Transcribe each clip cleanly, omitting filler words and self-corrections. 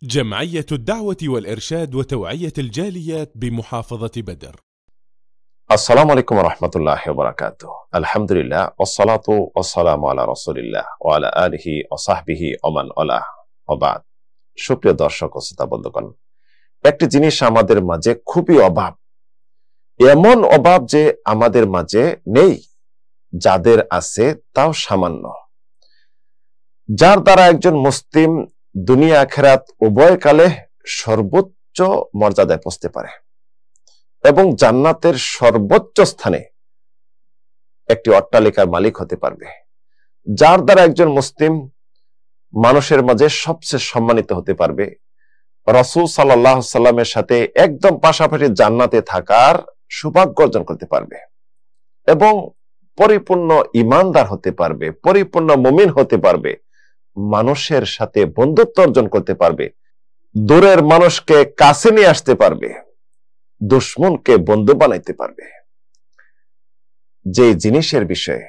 جمعية الدعوة والإرشاد وتوعية الجاليات بمحافظة بدر. السلام عليكم ورحمة الله وبركاته. الحمد لله والصلاة والسلام على رسول الله وعلى آله وصحبه ومن والاه وبعد। সুপ্রিয় দর্শক ও শ্রোতা বন্ধুগণ, একটি জিনিস আমাদের মাঝে খুবই অভাব, এমন অভাব যে আমাদের মাঝে নেই, যাদের আছে তাও সামান্য, যার দ্বারা একজন মুসলিম দুনিয়া আখিরাত উভয় কালে সর্বোচ্চ মর্যাদায় পৌঁছতে পারে এবং জান্নাতের সর্বোচ্চ স্থানে একটি অট্টালিকার মালিক হতে পারবে, যার দ্বারা একজন মুসলিম মানুষের মাঝে সবচেয়ে সম্মানিত হতে পারবে, রাসূল সাল্লাল্লাহু আলাইহি সাল্লামের সাথে একদম পাশাপাশি জান্নাতে থাকার সৌভাগ্য অর্জন করতে পারবে এবং পরিপূর্ণ ঈমানদার হতে পারবে, পরিপূর্ণ মুমিন হতে পারবে, মানুষের সাথে বন্ধুত্ব অর্জন করতে পারবে, দূরের মানুষকে কাছে নিয়ে আসতে পারবে, দুশমনকে বন্ধু বানাইতে পারবে। যে জিনিসের বিষয়ে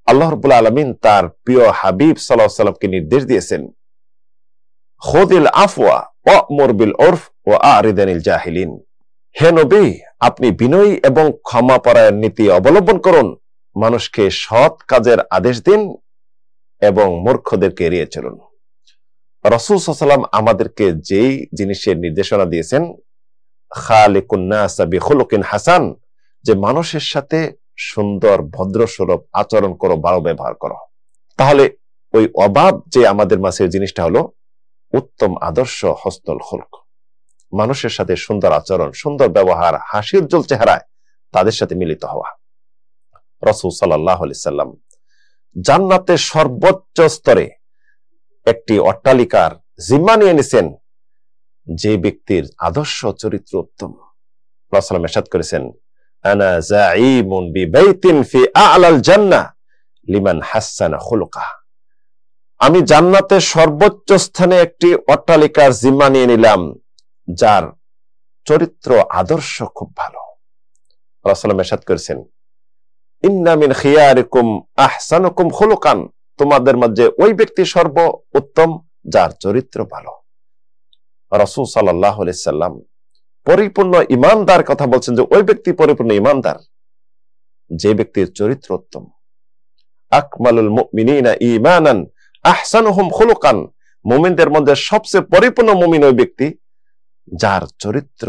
আল্লাহ রাব্বুল আলামিন তার প্রিয় হাবিব সাল্লাল্লাহু আলাইহি সাল্লামকে নির্দেশ দিয়েছেন, খুযিল আফওয়া ওয়া'মুর বিল উরফ ওয়া আ'রিদ আনিল জাহিলিন। হে নবী, আপনি বিনয়ী এবং ক্ষমাপরায়ণ নীতি অবলম্বন করুন, মানুষকে সৎ কাজের আদেশ দিন এবং মূর্খদেরকে এড়িয়ে চলুন। রাসূল সাল্লাল্লাহু আলাইহি ওয়াসাল্লাম আমাদেরকে যেই জিনিসের নির্দেশনা দিয়েছেন, খালিকুন নাস বিখুলুকিন হাসান, যে মানুষের সাথে সুন্দর ভদ্রস্বরূপ আচরণ করো, ভালো ব্যবহার করো। তাহলে ওই অভাব যে আমাদের মাঝে জিনিসটা হলো উত্তম আদর্শ, হসনুল খুলক, মানুষের সাথে সুন্দর আচরণ, সুন্দর ব্যবহার, হাসি উজ্জ্বল চেহারায় তাদের সাথে মিলিত হওয়া। রাসূল সাল্লাল্লাহু আলাইহি সাল্লাম জান্নাতের সর্বোচ্চ স্তরে একটি অট্টালিকার জিম্মা নিয়ে নিছেন যে ব্যক্তির আদর্শ চরিত্র উত্তম। রাসূল সাল্লাল্লাহু ইরশাদ করেছেন, আনা যাঈমুন বিবাইতিন ফি আ'লাল জান্নাহ লিমান হাসানা খুলুকা। আমি জান্নাতের সর্বোচ্চ স্থানে একটি অট্টালিকার জিম্মা নিয়ে নিলাম যার চরিত্র আদর্শ খুব ভালো। রাসূল সাল্লাল্লাহু আলাইহি ইরশাদ করেছেন, ইন্না মিন খিয়ারিকুম আহসানুকুম খুলুকান, তোমাদের মধ্যে ওই ব্যক্তি সর্ব উত্তম যার চরিত্র ভালো। রাসূল সাল্লাল্লাহু আলাইহি সাল্লাম পরিপূর্ণ ঈমানদার কথা বলছেন যে ওই ব্যক্তি পরিপূর্ণ ঈমানদার যে ব্যক্তির চরিত্র উত্তম। আকমালুল মুমিনিনা ঈমানান আহসানুহুম খুলুকান, মুমিনদের মধ্যে সবচেয়ে পরিপূর্ণ মুমিন ওই ব্যক্তি যার চরিত্র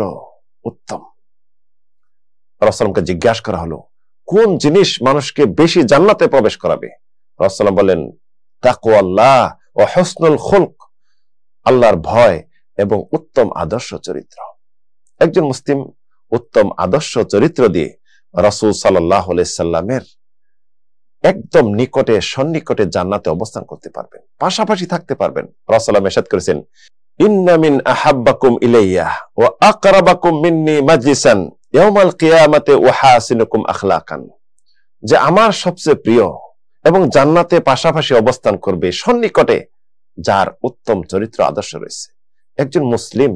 উত্তম। রাসূলকে জিজ্ঞাসা করা হলো, কোন জিনিস মানুষকে বেশি জান্নাতে প্রবেশ করাবে? রাসূল বলেন, তাকওয়াল্লাহ ওয়া হুসনুল খুলক, আল্লাহর ভয় এবং উত্তম আদর্শ চরিত্র। একজন মুসলিম উত্তম আদর্শ চরিত্র দিয়ে রাসূল সাল্লাল্লাহু আলাইহি সাল্লামের একদম নিকটে সন্নিকটে জান্নাতে অবস্থান করতে পারবেন, পাশাপাশি থাকতে পারবেন। রাসূল ইরশাদ করেছেন, ইন্না মিন আহাব্বাকুম ইলাইয়া ওয়া আকরাবাকুম মিন্নি মাজলিসান ইয়াউমাল কিয়ামাতি উহাসিনুকুম আখলাকান, যে আমার সবচেয়ে প্রিয় এবং জান্নাতে পাশাপাশি অবস্থান করবে সন্নিকটে যার উত্তম চরিত্র আদর্শ রয়েছে। একজন মুসলিম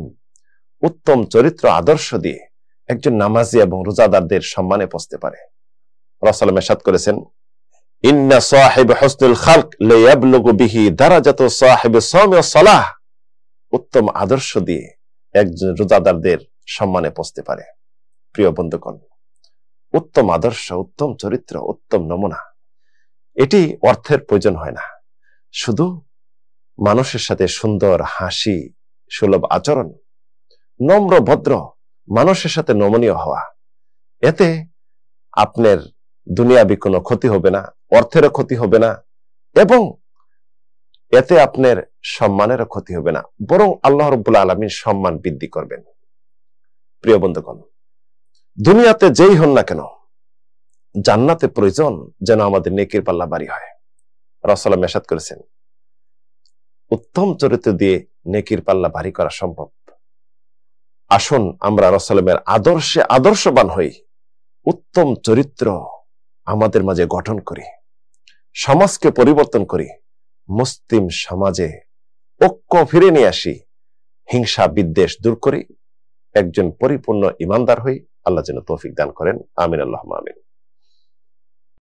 উত্তম চরিত্র আদর্শ দিয়ে একজন নামাজি এবং রোজাদারদের সম্মানে পৌঁছতে পারে। রাসূল ইরশাদ করেছেন, ইন্না সাহিব হুসনুল খালক লা ইয়াবলুগু বিহি দারাজাতু সাহিব সাওমি ওয়াস সালাহ, উত্তম আদর্শ দিয়ে একজন রোজাদারদের সম্মানে পৌঁছতে পারে। প্রিয় বন্ধুগণ, উত্তম আদর্শ, উত্তম চরিত্র, উত্তম নমুনা, এটি অর্থের প্রয়োজন হয় না, শুধু মানুষের সাথে সুন্দর হাসি, সুলভ আচরণ, নম্র ভদ্র, মানুষের সাথে নমনীয় হওয়া, এতে আপনার দুনিয়াবি কোনো ক্ষতি হবে না, অর্থেরও ক্ষতি হবে না এবং এতে আপনার সম্মানেরও ক্ষতি হবে না, বরং আল্লাহ রাব্বুল আলামিন সম্মান বৃদ্ধি করবেন। প্রিয় বন্ধুগণ, দুনিয়াতে যেই হন না কেন, জান্নাতে প্রয়োজন যেন আমাদের নেকির পাল্লা ভারী হয়। রাসূল ইরশাদ করেছেন, উত্তম চরিত্র দিয়ে নেকির পাল্লা ভারী করা সম্ভব। আসুন আমরা রাসূলের আদর্শে আদর্শবান হই, উত্তম চরিত্র আমাদের মাঝে গঠন করি, সমাজকে পরিবর্তন করি, মুসলিম সমাজে ঐক্য ফিরে নিয়ে আসি, হিংসা বিদ্বেষ দূর করি, একজন পরিপূর্ণ ঈমানদার হই। আল্লাহ যেন তৌফিক দান করেন। আমিন, আল্লাহুম্মা আমিন।